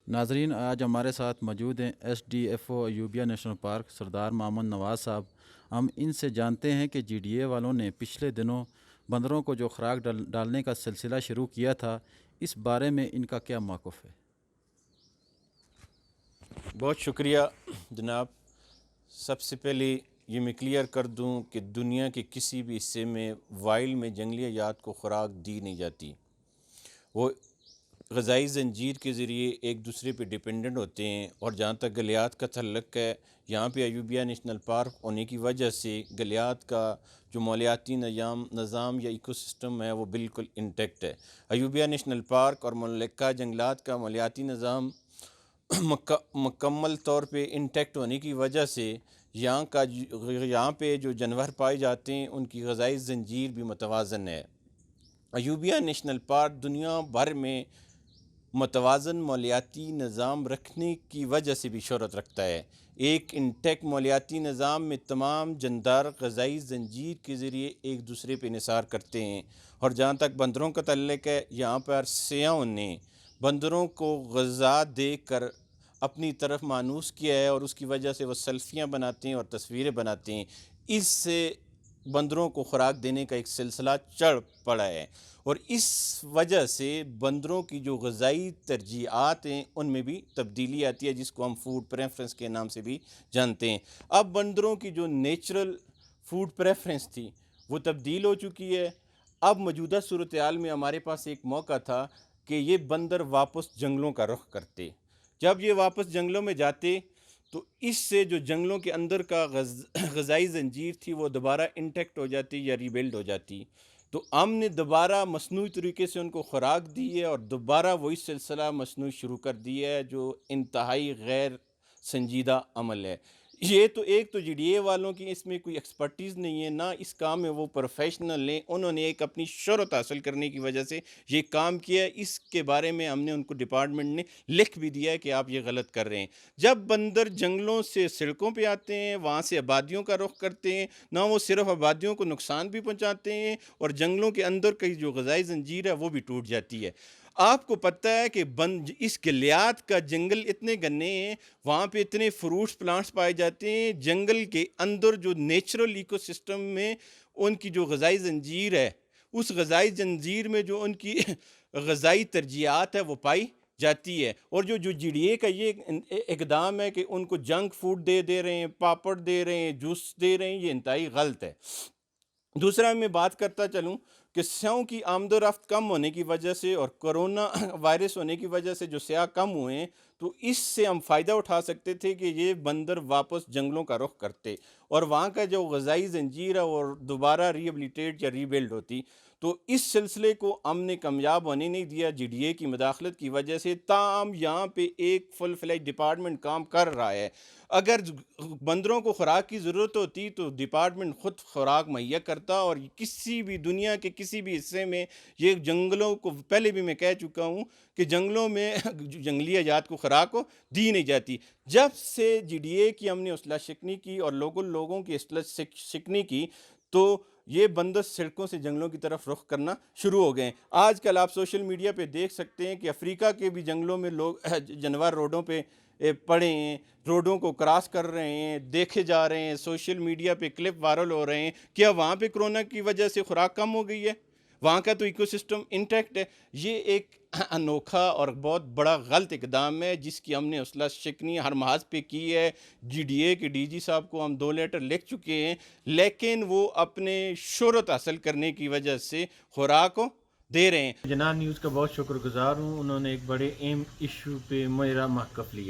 ناظرین، آج ہمارے ساتھ موجود ہیں S D F O Ayubia national park Sardar Muhammad نواز صاحب۔ ہم ان سے جانتے ہیں کہ جی ڈی اے والوں نے پچھلے دنوں بندروں کو جو خوراک ڈالنے کا سلسلہ شروع کیا تھا، اس بارے میں ان کا کیا موقف ہے؟ بہت شکریہ جناب۔ سب سے پہلے یہ میں کلیئر کر دوں کہ دنیا کے کسی بھی حصے میں وائلڈ میں جنگلی حیات کو خوراک دی نہیں جاتی۔ وہ غذائی زنجیر کے ذریعے ایک دوسرے پہ ڈیپینڈنٹ ہوتے ہیں، اور جہاں تک گلیات کا تعلق ہے، یہاں پہ ایوبیہ نیشنل پارک ہونے کی وجہ سے گلیات کا جو مالیاتی نظام یا ایکو سسٹم ہے وہ بالکل انٹیکٹ ہے۔ ایوبیہ نیشنل پارک اور ملکہ جنگلات کا مالیاتی نظام مکمل طور پہ انٹیکٹ ہونے کی وجہ سے یہاں پہ جو جانور پائے جاتے ہیں ان کی غذائی زنجیر بھی متوازن ہے۔ ایوبیہ نیشنل پارک دنیا بھر میں متوازن مالیاتی نظام رکھنے کی وجہ سے بھی شہرت رکھتا ہے۔ ایک انٹیکٹ مالیاتی نظام میں تمام جاندار غذائی زنجیر کے ذریعے ایک دوسرے پہ انحصار کرتے ہیں، اور جہاں تک بندروں کا تعلق ہے، یہاں پر سیاحوں نے بندروں کو غذا دے کر اپنی طرف مانوس کیا ہے، اور اس کی وجہ سے وہ سیلفیاں بناتے ہیں اور تصویریں بناتے ہیں۔ اس سے بندروں کو خوراک دینے کا ایک سلسلہ چڑھ پڑا ہے، اور اس وجہ سے بندروں کی جو غذائی ترجیحات ہیں ان میں بھی تبدیلی آتی ہے، جس کو ہم فوڈ پریفرنس کے نام سے بھی جانتے ہیں۔ اب بندروں کی جو نیچرل فوڈ پریفرنس تھی وہ تبدیل ہو چکی ہے۔ اب موجودہ صورتحال میں ہمارے پاس ایک موقع تھا کہ یہ بندر واپس جنگلوں کا رخ کرتے۔ جب یہ واپس جنگلوں میں جاتے تو اس سے جو جنگلوں کے اندر کا غذائی زنجیر تھی وہ دوبارہ انٹیکٹ ہو جاتی یا ریبلڈ ہو جاتی۔ تو ہم نے دوبارہ مصنوعی طریقے سے ان کو خوراک دی ہے، اور دوبارہ وہی سلسلہ مصنوعی شروع کر دیا ہے، جو انتہائی غیر سنجیدہ عمل ہے۔ یہ تو ایک تو جی ڈی اے والوں کی اس میں کوئی ایکسپرٹیز نہیں ہے، نہ اس کام میں وہ پروفیشنل ہیں۔ انہوں نے ایک اپنی شہرت حاصل کرنے کی وجہ سے یہ کام کیا ہے۔ اس کے بارے میں ہم نے ان کو ڈپارٹمنٹ نے لکھ بھی دیا ہے کہ آپ یہ غلط کر رہے ہیں۔ جب بندر جنگلوں سے سڑکوں پہ آتے ہیں، وہاں سے آبادیوں کا رخ کرتے ہیں، نہ وہ صرف آبادیوں کو نقصان بھی پہنچاتے ہیں، اور جنگلوں کے اندر کی جو غذائی زنجیر ہے وہ بھی ٹوٹ جاتی ہے۔ آپ کو پتہ ہے کہ اس گلیات کا جنگل اتنے گھنے ہیں، وہاں پہ اتنے فروٹس پلانٹس پائے جاتے ہیں، جنگل کے اندر جو نیچرل ایکو سسٹم میں ان کی جو غذائی زنجیر ہے، اس غذائی زنجیر میں جو ان کی غذائی ترجیحات ہے وہ پائی جاتی ہے۔ اور جو جی ڈی اے کا یہ اقدام ہے کہ ان کو جنک فوڈ دے رہے ہیں، پاپڑ دے رہے ہیں، جوس دے رہے ہیں، یہ انتہائی غلط ہے۔ دوسرا میں بات کرتا چلوں کہ سیاحوں کی آمد و رفت کم ہونے کی وجہ سے اور کرونا وائرس ہونے کی وجہ سے جو سیاح کم ہوئے ہیں، تو اس سے ہم فائدہ اٹھا سکتے تھے کہ یہ بندر واپس جنگلوں کا رخ کرتے، اور وہاں کا جو غذائی زنجیر ہے وہ دوبارہ ری ایبلیٹیٹ یا ری بلڈ ہوتی۔ تو اس سلسلے کو ہم نے کامیاب ہونے نہیں دیا جی ڈی اے کی مداخلت کی وجہ سے، تاہم یہاں پہ ایک فل فلیج ڈپارٹمنٹ کام کر رہا ہے۔ اگر بندروں کو خوراک کی ضرورت ہوتی تو ڈپارٹمنٹ خود خوراک مہیا کرتا، اور کسی بھی دنیا کے کسی بھی حصے میں یہ جنگلوں کو، پہلے بھی میں کہہ چکا ہوں کہ جنگلوں میں جنگلی حیات کو خوراک کو دی نہیں جاتی۔ جب سے جی ڈی اے کی ہم نے اصلاح شکنی کی اور لوگوں کی اصلاح شکنی کی، تو یہ بندر سڑکوں سے جنگلوں کی طرف رخ کرنا شروع ہو گئے ہیں۔ آج کل آپ سوشل میڈیا پہ دیکھ سکتے ہیں کہ افریقہ کے بھی جنگلوں میں جانور روڈوں پہ پڑے ہیں، روڈوں کو کراس کر رہے ہیں، دیکھے جا رہے ہیں، سوشل میڈیا پہ کلپ وائرل ہو رہے ہیں۔ کیا وہاں پہ کرونا کی وجہ سے خوراک کم ہو گئی ہے؟ وہاں کا تو ایکو سسٹم انٹیکٹ ہے۔ یہ ایک انوکھا اور بہت بڑا غلط اقدام ہے، جس کی ہم نے اصلاح شکنی ہر محاذ پہ کی ہے۔ جی ڈی اے کے ڈی جی صاحب کو ہم 2 لیٹر لکھ چکے ہیں، لیکن وہ اپنے شہرت حاصل کرنے کی وجہ سے خوراک کو دے رہے ہیں۔ جناب نیوز کا بہت شکر گزار ہوں، انہوں نے ایک بڑے اہم ایشو پہ میرا موقف لیا۔